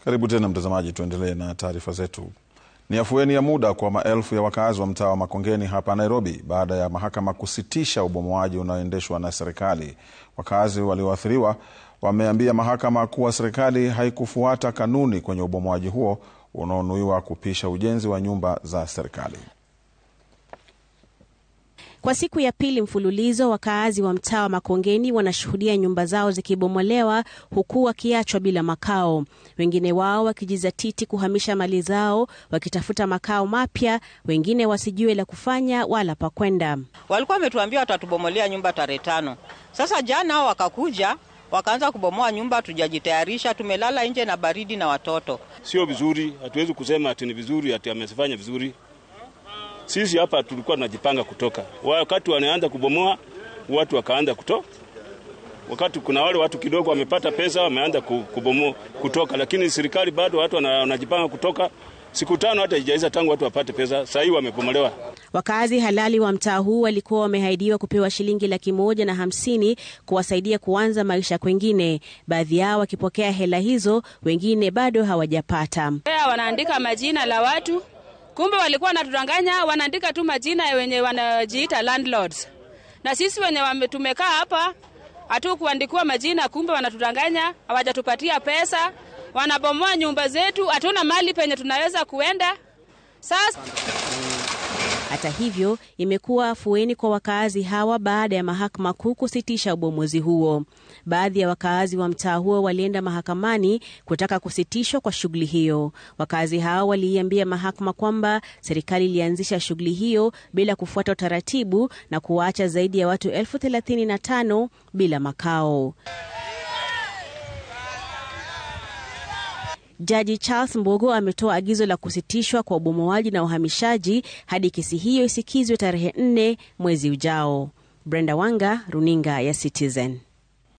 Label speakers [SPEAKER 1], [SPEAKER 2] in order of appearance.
[SPEAKER 1] Karibu tena mtazamaji, tuendelee na taarifa zetu. Ni afueni ya muda kwa maelfu ya wakazi wa mtaa wa Makongeni hapa Nairobi baada ya mahakama kusitisha ubomoaji unaoendeshwa na serikali. Wakazi walioathiriwa wameambia mahakama kuwa serikali haikufuata kanuni kwenye ubomoaji huo unaonuiwa kupisha ujenzi wa nyumba za serikali.
[SPEAKER 2] Kwa siku ya pili mfululizo, wakazi wa mtaa wa Makongeni wanashuhudia nyumba zao zikibomolewa huku wakiachwa bila makao. Wengine wao wakijizatiti kuhamisha mali zao wakitafuta makao mapya, wengine wasijue la kufanya wala pa kwenda.
[SPEAKER 3] Walikuwa wametuambia watatubomolea nyumba tarehe 5. Sasa jana hao wakakuja wakaanza kubomoa nyumba, tujajitayarisha, tumelala nje na baridi na watoto.
[SPEAKER 4] Sio vizuri, hatuwezi kusema ati ni vizuri ati amesifanya vizuri. Sisi hapa tulikuwa tunajipanga kutoka. Wakati wanaanza kubomoa, watu wakaanza kutoka. Wakati kuna wale watu kidogo wamepata pesa, wameanza kubomoa kutoka, lakini serikali bado watu wanajipanga kutoka. Siku 5 hata haijaiza tangu watu wapate pesa, sasa hivi wamebomolewa.
[SPEAKER 2] Wakazi halali wa mtaa huu walikuwa wamehaidiwa kupewa shilingi 150,000 kuwasaidia kuanza maisha kwingine. Baadhi yao wakipokea hela hizo, wengine bado hawajapata.
[SPEAKER 5] Wanaandika majina la watu, kumbe walikuwa wanatudanganya, wanaandika tu majina ya wenye wanajiita landlords. Na sisi wenye tumekaa hapa hatu kuandikwa majina, kumbe wanatudanganya, hawajatupatia pesa, wanabomoa nyumba zetu, hatuna mali penye tunaweza kuenda. Sasa
[SPEAKER 2] hata hivyo, imekuwa afueni kwa wakazi hawa baada ya mahakama kuu kusitisha ubomozi huo. Baadhi ya wakazi wa mtaa huo walienda mahakamani kutaka kusitishwa kwa shughuli hiyo. Wakazi hao waliiambia mahakama kwamba serikali ilianzisha shughuli hiyo bila kufuata utaratibu na kuacha zaidi ya watu 35,000 bila makao. Jaji Charles Mbogo ametoa agizo la kusitishwa kwa ubomoaji na uhamishaji hadi kesi hiyo isikizwe tarehe 4 mwezi ujao. Brenda Wanga, Runinga ya Citizen.